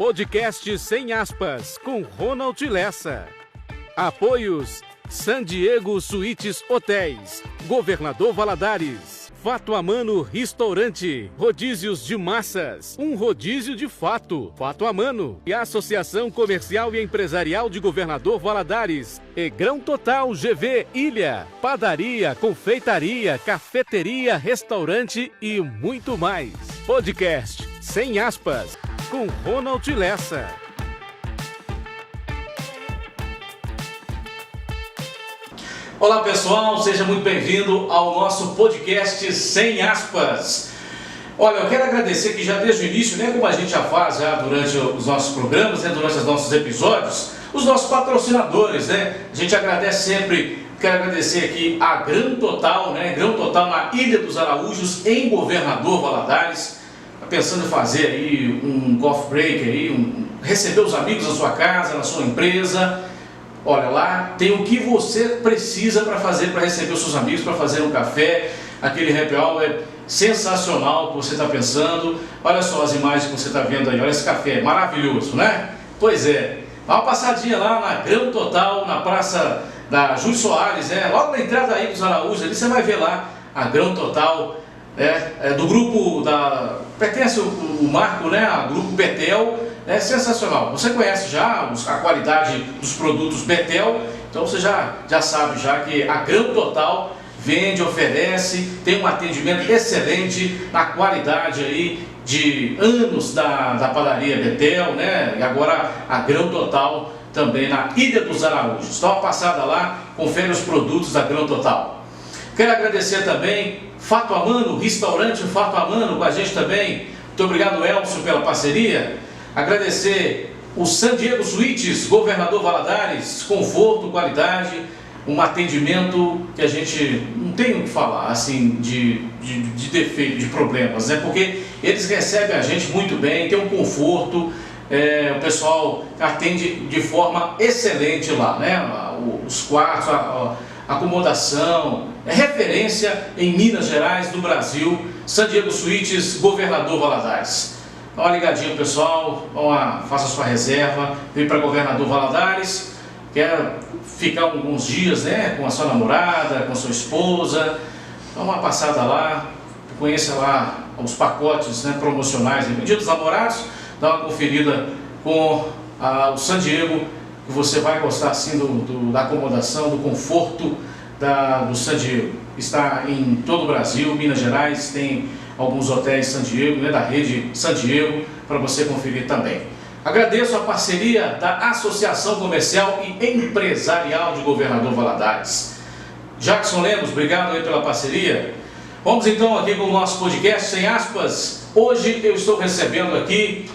Podcast Sem Aspas, com Ronald Lessa. Apoios: San Diego Suítes Hotéis, Governador Valadares, Fato Amano Restaurante, Rodízios de Massas, um rodízio de fato, Fato Amano, e a Associação Comercial e Empresarial de Governador Valadares, e Grão Total GV Ilha, padaria, confeitaria, cafeteria, restaurante e muito mais. Podcast Sem Aspas, com Ronald Lessa. Olá pessoal, seja muito bem-vindo ao nosso podcast Sem Aspas. Olha, eu quero agradecer que já desde o início, como a gente já faz durante os nossos programas, durante os nossos episódios, os nossos patrocinadores, A gente agradece sempre, quero agradecer aqui a Grão Total, Grão Total na Ilha dos Araújos, em Governador Valadares. Tá pensando em fazer aí um coffee break aí, receber os amigos na sua casa, na sua empresa. Olha, lá tem o que você precisa para fazer, para receber os seus amigos, para fazer um café, aquele happy hour sensacional que você está pensando. Olha só as imagens que você está vendo aí, olha esse café maravilhoso, né? Pois é, dá uma passadinha lá na Grão Total, na Praça da Júlio Soares, logo na entrada aí dos Araújos, ali você vai ver lá a Grão Total, do grupo pertence o Marco, a Grupo Betel. É sensacional. Você conhece já a qualidade dos produtos Betel, então você já sabe já que a Grão Total vende, oferece, tem um atendimento excelente na qualidade aí de anos da padaria Betel, E agora a Grão Total também na Ilha dos Araújos. Dá uma passada lá, confere os produtos da Grão Total. Quero agradecer também Fato Amano, restaurante Fato Amano com a gente também. Muito obrigado, Elcio, pela parceria. Agradecer o San Diego Suítes, Governador Valadares, conforto, qualidade, um atendimento que a gente não tem o que falar, assim, de defeito, de problemas, Porque eles recebem a gente muito bem, tem um conforto, o pessoal atende de forma excelente lá, Os quartos, a acomodação, é referência em Minas Gerais, no Brasil, San Diego Suítes, Governador Valadares. Dá uma ligadinha pessoal, faça sua reserva, vem para Governador Valadares, quer ficar alguns dias com a sua namorada, com a sua esposa, dá uma passada lá, conheça lá os pacotes promocionais do Dia dos Namorados, dá uma conferida com o San Diego, que você vai gostar assim da acomodação, do conforto do San Diego. Está em todo o Brasil, Minas Gerais, tem alguns hotéis San Diego, da rede San Diego, para você conferir também. Agradeço a parceria da Associação Comercial e Empresarial de Governador Valadares. Jackson Lemos, obrigado aí pela parceria. Vamos então aqui com o nosso podcast Sem Aspas. Hoje eu estou recebendo aqui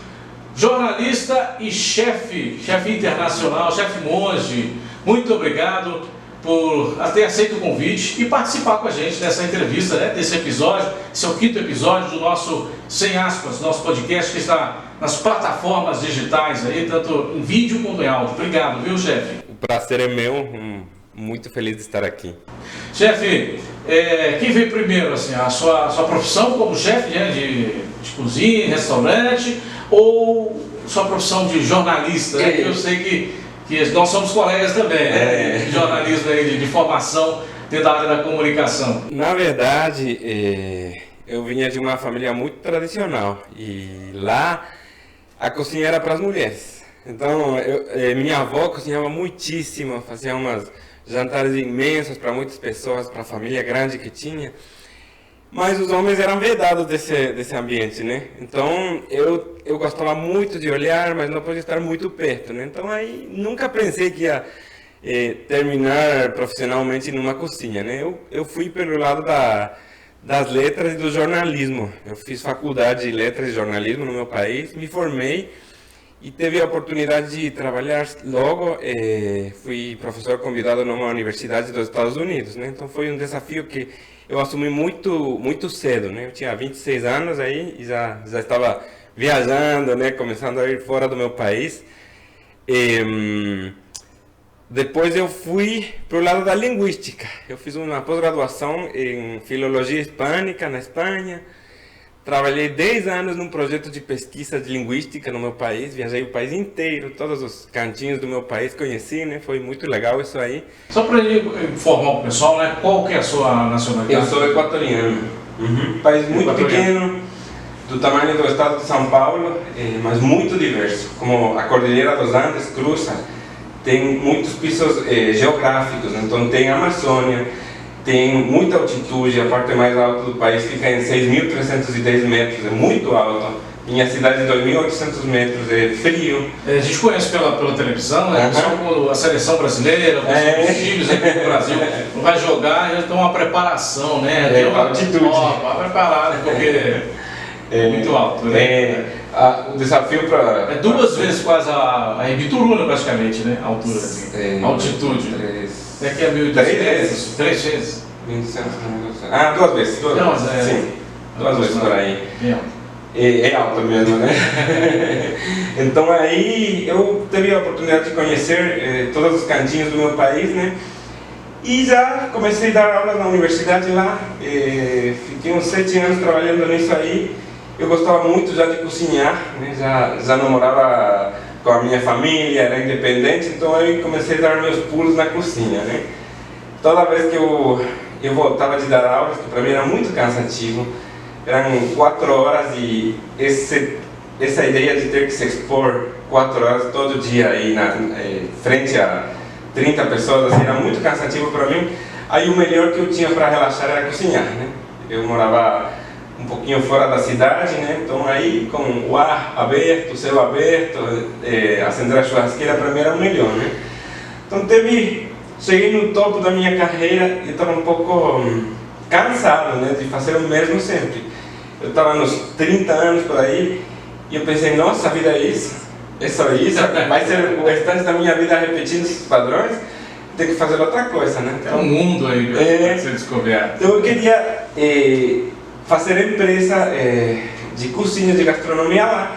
jornalista e chefe internacional, chefe Monge. Muito obrigado por ter aceito o convite e participar com a gente dessa entrevista, desse episódio. Esse é o 5º episódio do nosso Sem Aspas, nosso podcast que está nas plataformas digitais aí, tanto em vídeo quanto em áudio. Obrigado, viu, chefe? O prazer é meu, muito feliz de estar aqui. Chefe, quem veio primeiro, assim, a sua profissão como chefe de cozinha, restaurante, ou sua profissão de jornalista, que eu sei que nós somos colegas também, de jornalismo, de formação dentro da área da comunicação. Na verdade, eu vinha de uma família muito tradicional e lá a cozinha era para as mulheres. Então, minha avó cozinhava muitíssimo, fazia umas jantares imensos para muitas pessoas, para a família grande que tinha. Mas os homens eram vedados desse ambiente, Então, eu gostava muito de olhar, mas não podia estar muito perto, Então, aí, nunca pensei que ia terminar profissionalmente numa cozinha, Eu fui pelo lado das letras e do jornalismo. Eu fiz faculdade de letras e jornalismo no meu país, me formei e teve a oportunidade de trabalhar logo. Fui professor convidado numa universidade dos Estados Unidos, Então, foi um desafio que eu assumi muito cedo, Eu tinha 26 anos aí e já estava viajando, Começando a ir fora do meu país. Depois eu fui para o lado da linguística. Eu fiz uma pós-graduação em filologia hispânica na Espanha. trabalhei 10 anos num projeto de pesquisa de linguística no meu país, viajei o país inteiro, todos os cantinhos do meu país conheci, né? Foi muito legal isso aí. Só para informar o pessoal, né? Qual que é a sua nacionalidade? Eu sou equatoriano. País muito pequeno, do tamanho do estado de São Paulo, mas muito diverso. Como a Cordilheira dos Andes cruza, tem muitos pisos geográficos, né? Então tem a Amazônia, tem muita altitude, a parte mais alta do país fica em 6.310 metros, é muito alto. Minha cidade é 2.800 metros, é frio. A gente conhece pela televisão, né? Só a seleção brasileira, os times aqui no Brasil, vai jogar, já tem uma preparação, né? Tem uma altitude. Vai preparado, porque é muito alto, né? O desafio para... É 2 vezes quase a Ibituruna, praticamente, né? A altura, assim. Altitude. É que é 1.200. 3 vezes. 3 vezes. 1.200. 2 vezes. Não, sim, 2 vezes por aí. É alto mesmo, né? Então aí eu tive a oportunidade de conhecer todos os cantinhos do meu país, né? E já comecei a dar aulas na universidade lá, fiquei uns 7 anos trabalhando nisso aí. Eu gostava muito já de cozinhar, né? Já não morava com a minha família, era independente, então aí comecei a dar meus pulos na cozinha, né? Toda vez que eu voltava de dar aulas, que para mim era muito cansativo, eram 4 horas e essa ideia de ter que se expor 4 horas todo dia aí frente a 30 pessoas, assim, era muito cansativo para mim. Aí o melhor que eu tinha para relaxar era cozinhar, né? Eu morava um pouquinho fora da cidade, né? Então aí com o ar aberto, o céu aberto, acender a churrasqueira para mim era o melhor, né? Então cheguei no topo da minha carreira e estava um pouco cansado, né, de fazer o mesmo sempre. Eu estava nos 30 anos por aí e eu pensei, nossa, a vida é isso? É só isso? Vai ser o restante da minha vida repetindo esses padrões? Tem que fazer outra coisa, né? Então, é um mundo aí para ser descoberto. Então eu queria fazer empresa de cozinha, de gastronomia lá.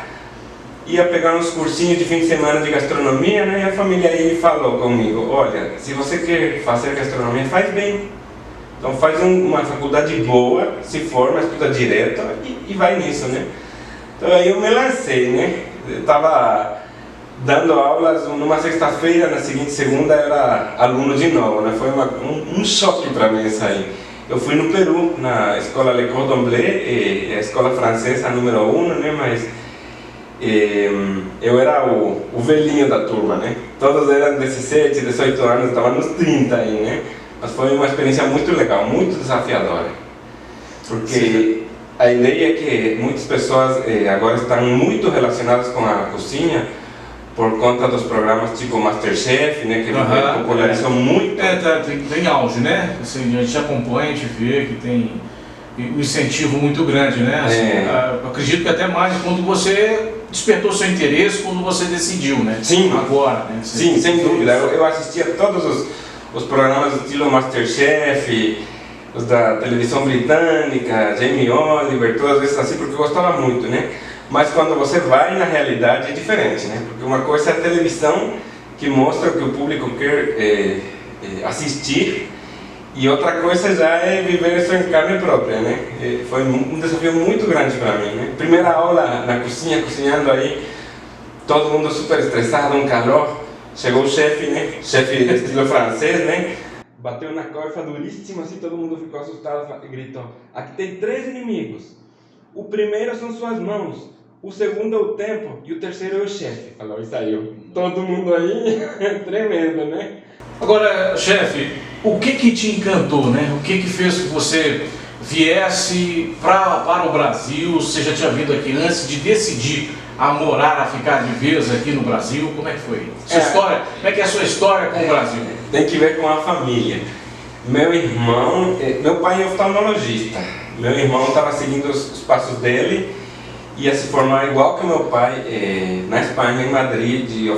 Ia pegar uns cursinhos de fim de semana de gastronomia, né? E a família aí falou comigo, olha, se você quer fazer gastronomia, faz bem. Então faz uma faculdade boa, se forma, estuda direto e vai nisso, né? Então aí eu me lancei, né? Eu estava dando aulas numa sexta-feira, na seguinte segunda eu era aluno de novo, né? Foi um choque para mim isso aí. Eu fui no Peru, na escola Le Cordon Bleu, a escola francesa número 1, né? Mas eu era o velhinho da turma, né? Todos eram 17, 18 anos, estavam nos 30 aí, né? Mas foi uma experiência muito legal, muito desafiadora. Porque a ideia é que muitas pessoas agora estão muito relacionadas com a cozinha por conta dos programas tipo Masterchef, né? Que popularizou muito. Tem auge, né? Assim, a gente acompanha, a gente vê que tem um incentivo muito grande, né? Assim, acredito que até mais quando você despertou seu interesse, quando você decidiu, né? Sim. Agora, né? Sim, sem dúvida. Eu assistia todos os programas do estilo Masterchef, os da televisão britânica, Jamie Oliver, todas essas assim, porque eu gostava muito, né? Mas quando você vai na realidade é diferente, né? Porque uma coisa é a televisão, que mostra o que o público quer assistir, e outra coisa já é viver isso em carne própria, né? Foi um desafio muito grande para mim, né? Primeira aula na cozinha, cozinhando aí, todo mundo super estressado, um calor. Chegou o chefe, né? Chefe estilo francês, né? Bateu na coifa duríssimo, assim, todo mundo ficou assustado e gritou: aqui tem 3 inimigos. O primeiro são suas mãos, o segundo é o tempo e o terceiro é o chefe. Falou e saiu. Todo mundo aí, tremendo, né? Agora, chefe, o que te encantou, né? O que fez que você viesse para o Brasil? Você já tinha vindo aqui antes de decidir a morar, a ficar de vez aqui no Brasil? Como é que foi? Sua história, como é que é a sua história com o Brasil? Tem que ver com a família. Meu irmão, meu pai é oftalmologista. Meu irmão estava seguindo os passos dele, ia se formar igual que meu pai na Espanha, em Madrid, de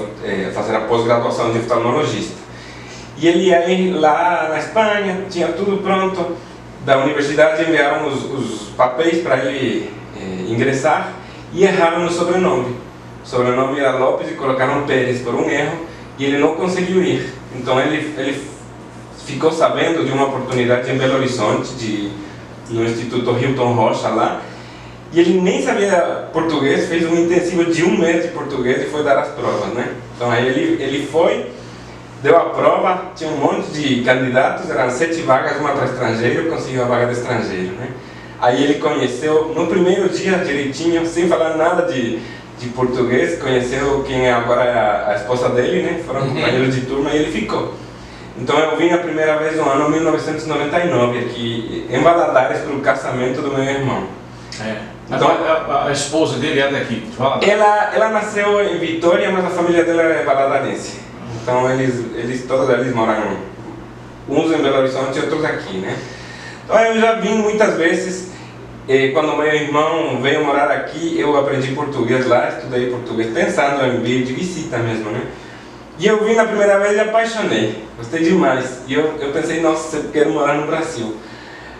fazer a pós-graduação de oftalmologista. E ele ia ir lá na Espanha, tinha tudo pronto. Da universidade enviaram os papéis para ele ingressar e erraram no sobrenome. O sobrenome era Lopes e colocaram Pérez por um erro e ele não conseguiu ir. Então ele ficou sabendo de uma oportunidade em Belo Horizonte, no Instituto Hilton Rocha lá, E ele nem sabia português, fez um intensivo de 1 mês de português e foi dar as provas, né? Então aí ele foi, deu a prova, tinha um monte de candidatos, eram 7 vagas, uma para estrangeiro, conseguiu a vaga de estrangeiro, né? Aí ele conheceu, no primeiro dia direitinho, sem falar nada de português, conheceu quem agora é a esposa dele, né? Foram companheiros de turma e ele ficou. Então eu vim a primeira vez no ano 1999 aqui em Valadares para o casamento do meu irmão. Então, a esposa dele é daqui, de Valadares? Ela nasceu em Vitória, mas a família dela é valadarense. Então todos eles moram, uns em Belo Horizonte e outros aqui, né? Então eu já vim muitas vezes. Quando meu irmão veio morar aqui, eu aprendi português lá, estudei português, pensando em vir de visita mesmo, né? E eu vim na primeira vez e apaixonei, gostei demais. E eu pensei, nossa, eu quero morar no Brasil.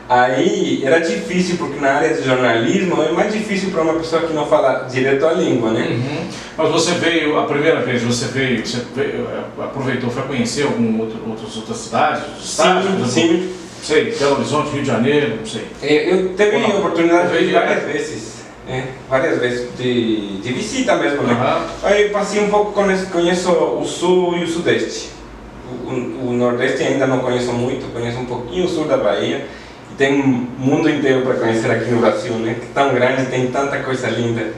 Aí era difícil, porque na área de jornalismo é mais difícil para uma pessoa que não fala direito a língua, né? Mas você veio, a primeira vez, você veio aproveitou, foi conhecer outras cidades, estados? Sim. Sei, Belo Horizonte, Rio de Janeiro, não sei. Eu tive a oportunidade de ir várias vezes de visita mesmo, né? Aí eu passei um pouco, conheço o sul e o sudeste. O nordeste ainda não conheço muito, conheço um pouquinho o sul da Bahia. E tem um mundo inteiro para conhecer aqui no Brasil, né? Que tão grande, tem tanta coisa linda.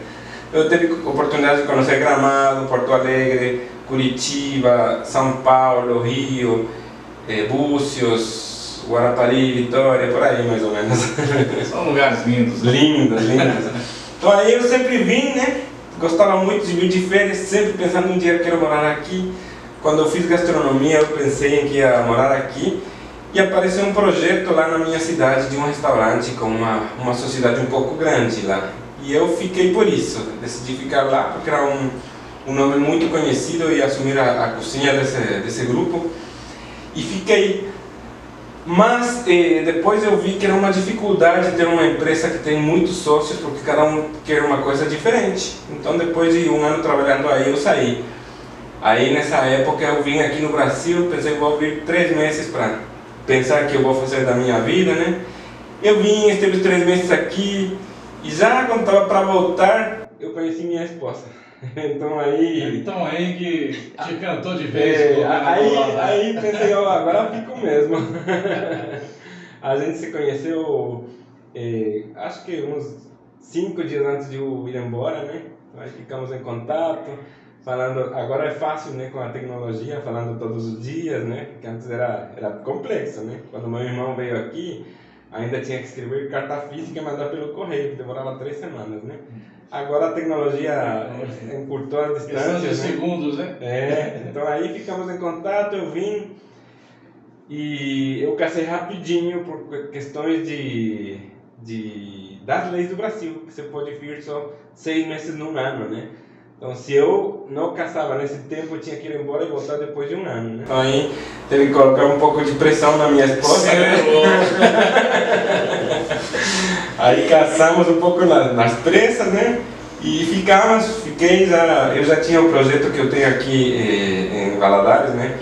Eu tive a oportunidade de conhecer Gramado, Porto Alegre, Curitiba, São Paulo, Rio, Búzios, Guarapari, Vitória, por aí mais ou menos. São lugares lindos. Lindos. Então aí eu sempre vim, né? Gostava muito de vir de férias, sempre pensando um dia eu quero morar aqui. Quando eu fiz gastronomia eu pensei em que ia morar aqui. E apareceu um projeto lá na minha cidade de um restaurante com uma sociedade um pouco grande lá. E eu fiquei por isso, decidi ficar lá porque era um nome muito conhecido e assumir a cozinha desse grupo. E fiquei. Mas depois eu vi que era uma dificuldade ter uma empresa que tem muitos sócios, porque cada um quer uma coisa diferente. Então depois de 1 ano trabalhando aí, eu saí. Aí nessa época eu vim aqui no Brasil, pensei vou vir 3 meses para pensar o que eu vou fazer da minha vida, né? Eu vim, estive 3 meses aqui, e já quando estava para voltar, eu conheci minha esposa. Então aí que te cantou de vez. Aí pensei, agora eu fico mesmo. A gente se conheceu, acho que uns 5 dias antes de eu ir embora, né? Aí ficamos em contato, falando, agora é fácil, né, com a tecnologia, falando todos os dias, né? Porque antes era complexo, né? Quando meu irmão veio aqui, ainda tinha que escrever carta física e mandar pelo correio, que demorava 3 semanas, né? Agora a tecnologia encurtou as distâncias, de segundos, né? Então aí ficamos em contato, eu vim e eu casei rapidinho por questões das leis do Brasil, que você pode vir só 6 meses num ano, né? Então se eu não casava nesse tempo, eu tinha que ir embora e voltar depois de 1 ano, né? Então aí teve que colocar um pouco de pressão na minha esposa, né? Aí casamos um pouco nas pressas, né? E eu já tinha um projeto que eu tenho aqui em Valadares, né?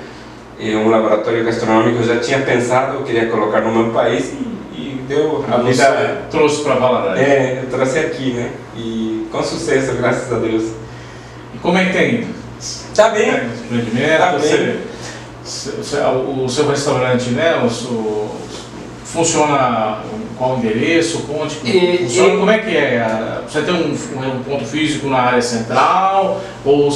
Um laboratório gastronômico, eu já tinha pensado, eu queria colocar no meu país e deu a vida. Você trouxe para Valadares? Eu trouxe aqui, né? E com sucesso, graças a Deus. E como é que tem ido? Tá bem. Tá bem. O seu restaurante, né? Funciona qual endereço? Conte funciona. Como é que é? Você tem um ponto físico na área central? Ou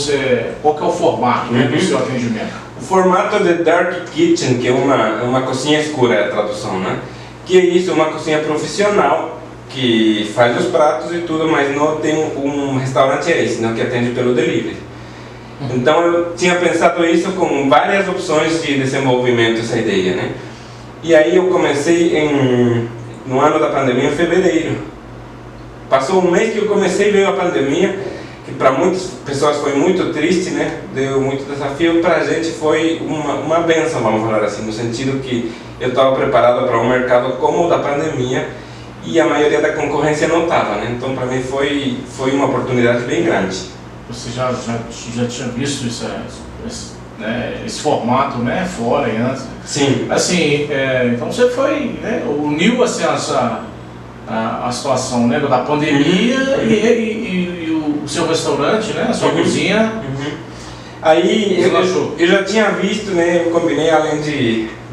qual que é o formato do seu atendimento? O formato de Dark Kitchen, que é uma cozinha escura, é a tradução, né? Que é isso, uma cozinha profissional que faz os pratos e tudo, mas não tem um restaurante que atende pelo delivery. Então eu tinha pensado isso com várias opções de desenvolvimento, essa ideia, né? E aí eu comecei no ano da pandemia, em fevereiro. Passou 1 mês que eu comecei, veio a pandemia, que para muitas pessoas foi muito triste, né? Deu muito desafio, para a gente foi uma benção, vamos falar assim, no sentido que eu estava preparado para um mercado como o da pandemia e a maioria da concorrência não estava, né? Então para mim foi uma oportunidade bem grande. Você já tinha visto esse formato, né, fora e antes? Sim. Assim, então você foi, né, uniu assim a situação, né, da pandemia e o seu restaurante, né, a sua cozinha. Aí eu já tinha visto, né, eu combinei além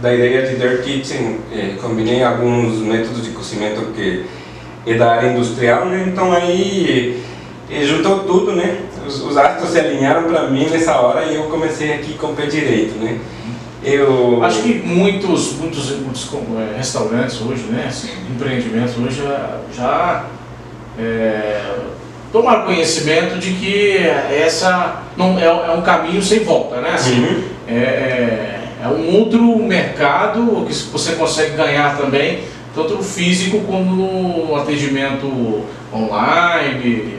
da ideia de Dark Kitchen, combinei alguns métodos de cozimento que é da área industrial, né, então aí juntou tudo, né, os astros se alinharam para mim nessa hora e eu comecei aqui com o pé direito, né. Eu acho que muitos restaurantes hoje, né, assim, empreendimentos hoje já tomaram conhecimento de que essa não é um caminho sem volta, né? Assim, é um outro mercado que você consegue ganhar também, tanto no físico como no atendimento online,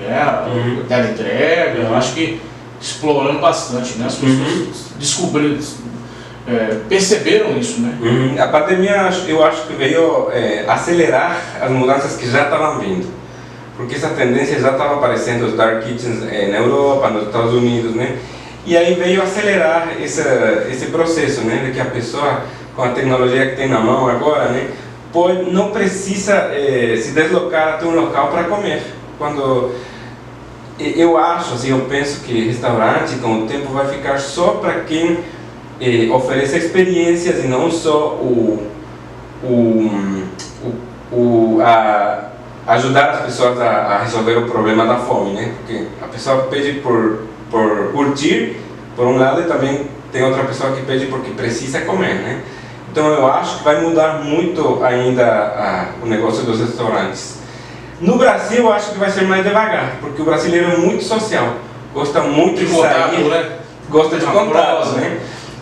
teleentrega. Eu acho que explorando bastante, né? As pessoas descobriram, perceberam isso, né? A pandemia, eu acho que veio acelerar as mudanças que já estavam vindo. Porque essa tendência já estava aparecendo, os dark kitchens na Europa, nos Estados Unidos, né? E aí veio acelerar esse processo, né? De que a pessoa, com a tecnologia que tem na mão agora, né? Não precisa se deslocar até um local para comer. Quando eu acho, assim, eu penso que restaurante, com o tempo, vai ficar só para quem oferece experiências e não só ajudar as pessoas a resolver o problema da fome, né? Porque a pessoa pede por curtir, por um lado, e também tem outra pessoa que pede porque precisa comer, né? Então eu acho que vai mudar muito ainda o negócio dos restaurantes. No Brasil eu acho que vai ser mais devagar, porque o brasileiro é muito social, gosta muito de sair, né? Gosta de contato, né?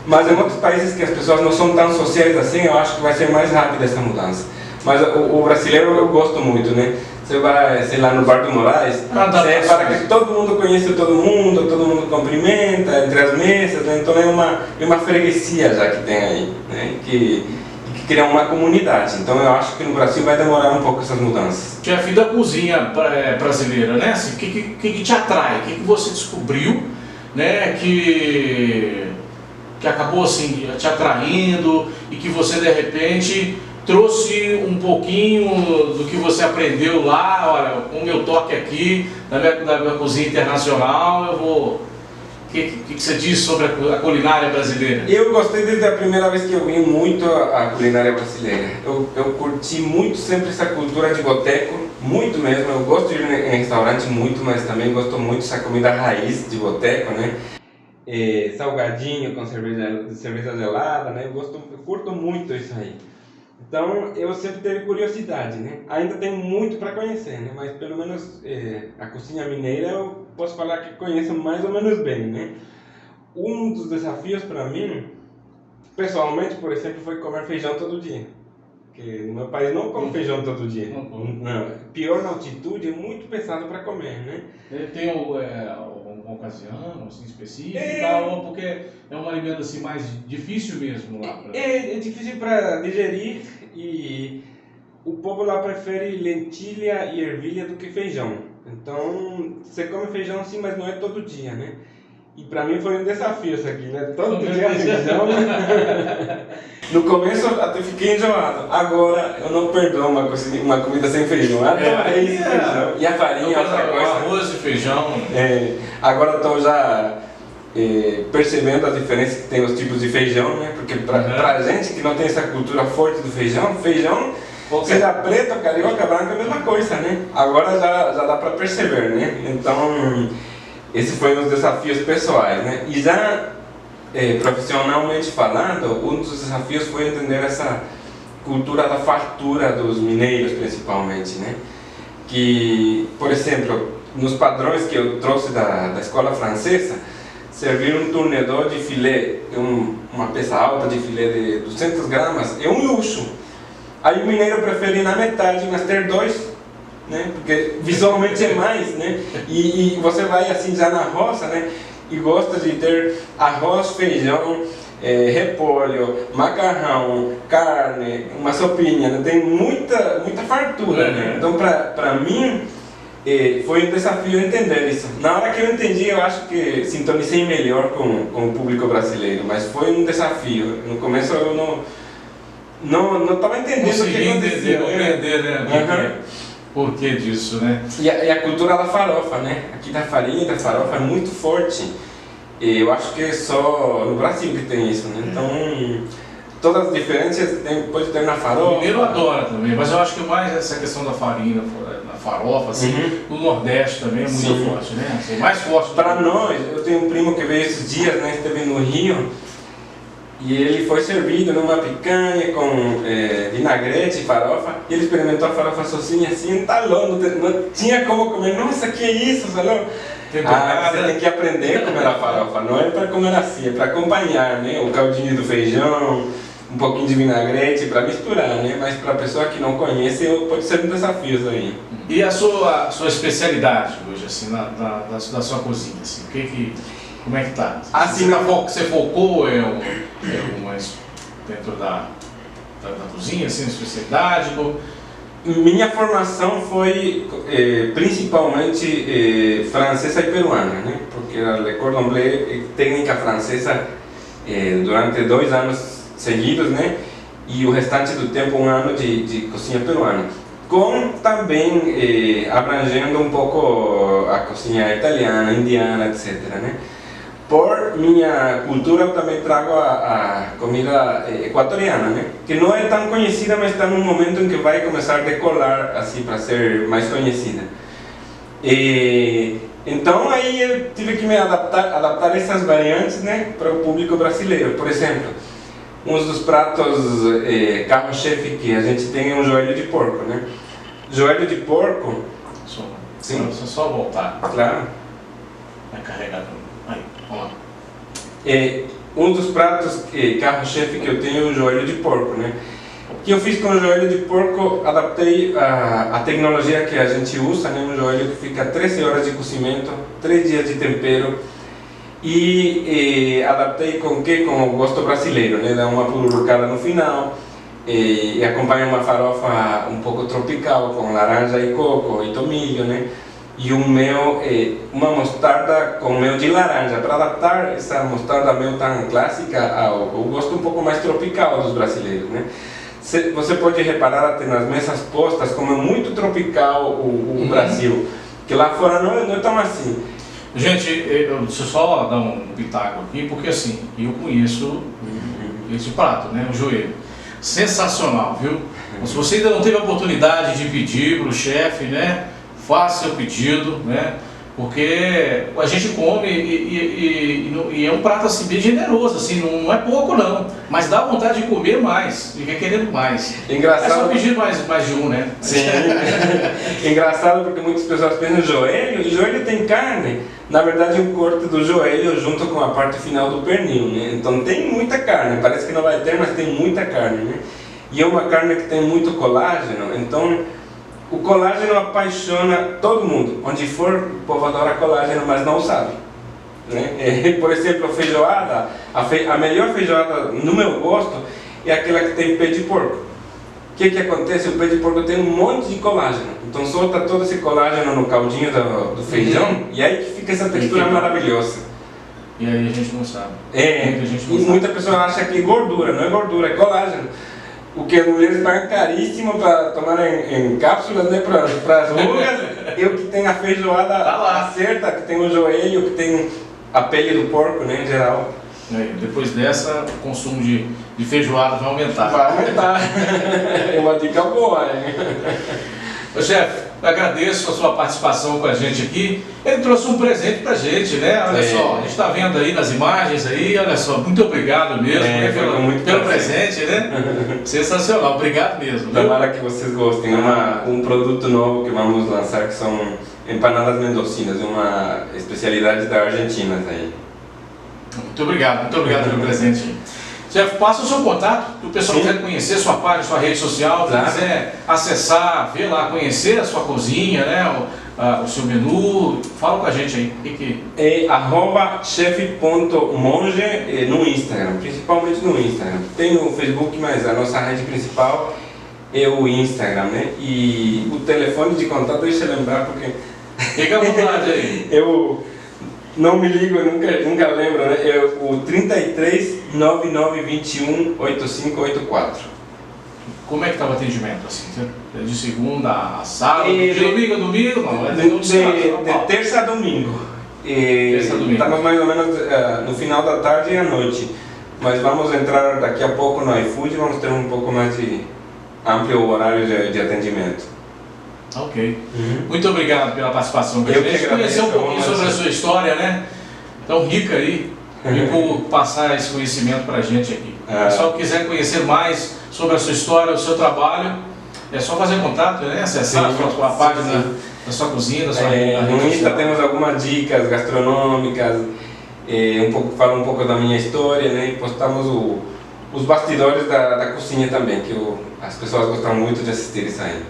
Mas em outros países que as pessoas não são tão sociais assim, eu acho que vai ser mais rápida essa mudança. Mas o brasileiro eu gosto muito, né? Você vai, sei lá, no Bar do Moraes, para que todo mundo conheça todo mundo cumprimenta entre as mesas, né? Então é uma freguesia já que tem aí, né? Que cria uma comunidade. Então eu acho que no Brasil vai demorar um pouco essas mudanças. Chefe da cozinha brasileira, né? Assim, o que te atrai? O que você descobriu, né? Que acabou assim te atraindo e que você de repente trouxe um pouquinho do que você aprendeu lá, olha, com o meu toque aqui, da minha cozinha internacional, eu vou... O que você diz sobre a culinária brasileira? Eu gostei desde a primeira vez que eu vi muito a culinária brasileira. Eu curti muito sempre essa cultura de boteco, muito mesmo. Eu gosto de ir em restaurante muito, mas também gosto muito dessa comida raiz de boteco, né? Salgadinho com cerveja gelada, né? Eu curto muito isso aí. Então eu sempre tive curiosidade, né? Ainda tenho muito para conhecer, né? Mas pelo menos a cozinha mineira eu posso falar que conheço mais ou menos bem, né? Um dos desafios para mim, pessoalmente, por exemplo, foi comer feijão todo dia. Porque no meu país não come feijão todo dia. Não. Pior na altitude, é muito pesado para comer, né? Tem alguma ocasião assim, específica, ou porque é um alimento assim, mais difícil mesmo lá? É difícil para digerir e o povo lá prefere lentilha e ervilha do que feijão. Então, você come feijão sim, mas não é todo dia, né? E para mim foi um desafio isso aqui, né? Todo dia feijão. No começo eu até fiquei enjoado. Agora eu não perdoo uma comida sem feijão. Adorei esse feijão. E a farinha é outra coisa. Arroz e feijão. Agora estou já percebendo a diferença que tem os tipos de feijão, né? Porque pra gente que não tem essa cultura forte do feijão, seja preto, carioca, branco, é a mesma coisa, né? Agora já dá para perceber, né? Então, esse foi um dos desafios pessoais, né? E já profissionalmente falando, um dos desafios foi entender essa cultura da fartura dos mineiros, principalmente, né? Que, por exemplo, nos padrões que eu trouxe da escola francesa, servir um tournedos de filé, uma peça alta de filé de 200 gramas, é um luxo. Aí o mineiro prefere ir na metade, mas ter dois, né? Porque visualmente é mais, né? E você vai assim já na roça, né? E gosta de ter arroz, feijão, repolho, macarrão, carne, uma sopinha, né? Tem muita fartura, né? Então para mim foi um desafio entender isso. Na hora que eu entendi, eu acho que sintonizei melhor com o público brasileiro, mas foi um desafio. No começo eu não estava entendendo o que acontecia. Compreender, né? Por que disso, né? E a cultura da farofa, né? Aqui da farinha, da farofa é muito forte. E eu acho que é só no Brasil que tem isso, né? Então, todas as diferenças pode ter na farofa. O mineiro adora também, mas eu acho que mais essa questão da farinha, na farofa, assim, no Nordeste também é muito forte, né? Assim, mais forte. Para nós, eu tenho um primo que veio esses dias, né? Esteve no Rio. E ele foi servido numa picanha com vinagrete e farofa. E ele experimentou a farofa sozinha assim, entalou, não tinha como comer. Nossa, que isso, falou? Você tem que aprender a comer a farofa, não é para comer assim, é para acompanhar, né? O caldinho do feijão, um pouquinho de vinagrete para misturar, né? Mas para a pessoa que não conhece, pode ser um desafio isso aí. E a sua especialidade hoje, assim, da sua cozinha, assim, como é que tá? Assim, você focou dentro da cozinha, assim, especialidade? Minha formação foi principalmente francesa e peruana, né? Porque a Le Cordon Bleu é técnica francesa durante 2 anos seguidos, né? E o restante do tempo 1 ano de cozinha peruana. Com também abrangendo um pouco a cozinha italiana, indiana, etc, né? Por minha cultura, eu também trago a comida equatoriana, né? Que não é tão conhecida, mas está num momento em que vai começar a decolar, assim, para ser mais conhecida. Então, aí eu tive que me adaptar essas variantes, né, para o público brasileiro. Por exemplo, um dos pratos carro-chefe que a gente tem é um joelho de porco, né? Joelho de porco... Sim. Só voltar. Claro. Vai carregar tudo. Aí, vamos lá. Um dos pratos carro-chefe que eu tenho é o joelho de porco, né? O que eu fiz com o joelho de porco, adaptei a tecnologia que a gente usa, né? Um joelho que fica 13 horas de cozimento, 3 dias de tempero, e adaptei com o gosto brasileiro, né? Dá uma pururucada no final, e acompanha uma farofa um pouco tropical, com laranja e coco e tomilho, né? E um mel, uma mostarda com mel de laranja, para adaptar essa mostarda mel tão clássica ao gosto um pouco mais tropical dos brasileiros, né? Você pode reparar até nas mesas postas como é muito tropical o Brasil, que lá fora não é tão assim. Gente, deixa eu só dar um pitaco aqui, porque assim, eu conheço esse prato, né, o joelho. Sensacional, viu? Se você ainda não teve a oportunidade de pedir para o chefe, né, faça seu pedido, né? Porque a gente come e é um prato assim bem generoso, assim, não é pouco não, mas dá vontade de comer mais, fica querendo mais. Engraçado. É só pedir mais de um, né? Sim. Engraçado porque muitas pessoas pensam joelho, e joelho tem carne. Na verdade, um corte do joelho junto com a parte final do pernil, né? Então tem muita carne, parece que não vai ter, mas tem muita carne, né? E é uma carne que tem muito colágeno, então o colágeno apaixona todo mundo. Onde for, o povo adora colágeno, mas não sabe, né? Por exemplo, a feijoada, a melhor feijoada, no meu gosto, é aquela que tem pé de porco. O que acontece? O pé de porco tem um monte de colágeno. Então solta todo esse colágeno no caldinho do feijão, e aí que fica essa textura maravilhosa. E aí a gente não sabe. Muita pessoa acha que é gordura, não é gordura, é colágeno. O que as mulheres pagam caríssimo para tomar em cápsulas, né, para as rugas. E o que tem a feijoada certa, que tem o joelho, que tem a pele do porco, né, em geral. Depois dessa, o consumo de feijoada vai aumentar. Vai aumentar. É uma dica boa, hein? Ô, chefe, eu agradeço a sua participação com a gente aqui. Ele trouxe um presente pra gente, né? Olha só, a gente está vendo aí nas imagens aí, olha só, muito obrigado mesmo pelo presente, né? Sensacional, obrigado mesmo. Tomara que vocês gostem. Um produto novo que vamos lançar que são empanadas mendocinas, uma especialidade da Argentina aí. Muito obrigado pelo presente. Chefe, passa o seu contato, se o pessoal quiser conhecer sua página, sua rede social, quiser acessar, ver lá, conhecer a sua cozinha, né, o seu menu, fala com a gente aí. É @chef.monge no Instagram, principalmente no Instagram. Tem no Facebook, mas a nossa rede principal é o Instagram, né? E o telefone de contato, deixa eu lembrar, porque... Fica à vontade aí. Eu não me ligo, eu nunca lembro, né? É o 33 99 21 8584. como é que estava o atendimento? Assim, de segunda a sábado, de domingo a domingo? Não, de terça a domingo. Terça a domingo. Estamos mais ou menos no final da tarde e à noite. Mas vamos entrar daqui a pouco no iFood e vamos ter um pouco mais de amplo horário de atendimento. Ok. Muito obrigado pela participação com a gente. Conhecer um pouquinho sobre a sua história, né? Tão rica aí. E por passar esse conhecimento para a gente aqui. Se o pessoal quiser conhecer mais sobre a sua história, o seu trabalho, é só fazer contato, né? Acessar a página da sua cozinha, da sua no Insta temos algumas dicas gastronômicas, falo um pouco da minha história, né? E postamos os bastidores da cozinha também, que as pessoas gostam muito de assistir isso aí.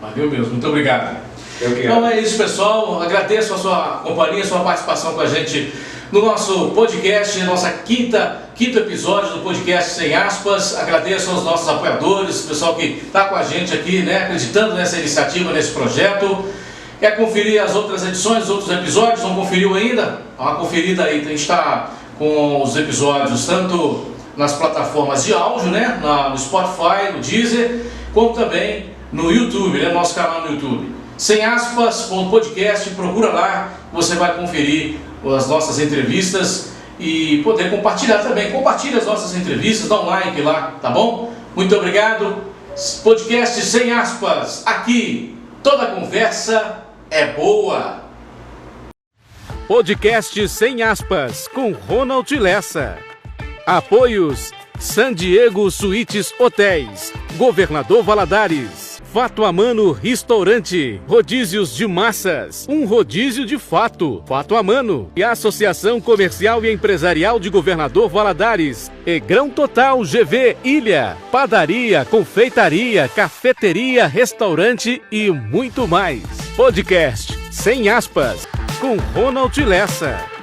Valeu mesmo, muito obrigado. Então é isso, pessoal. Agradeço a sua companhia, a sua participação com a gente no nosso podcast, nossa quinto episódio do podcast Sem Aspas. Agradeço aos nossos apoiadores, o pessoal que está com a gente aqui, né, acreditando nessa iniciativa, nesse projeto. Quer conferir as outras edições, os outros episódios? Não conferiu ainda? Dá uma conferida aí. A gente está com os episódios tanto nas plataformas de áudio, né, no Spotify, no Deezer, como também no YouTube, né, nosso canal no YouTube. Sem Aspas.podcast, procura lá, você vai conferir as nossas entrevistas e poder compartilhar também. Compartilhe as nossas entrevistas, dá um like lá, tá bom? Muito obrigado. Podcast Sem Aspas, aqui toda conversa é boa. Podcast Sem Aspas, com Ronald Lessa. Apoios San Diego Suítes Hotéis, Governador Valadares, Fato Amano Restaurante, Rodízios de Massas, um rodízio de fato, Fato Amano, e a Associação Comercial e Empresarial de Governador Valadares, e Grão Total GV Ilha, padaria, confeitaria, cafeteria, restaurante e muito mais. Podcast Sem Aspas, com Ronald Lessa.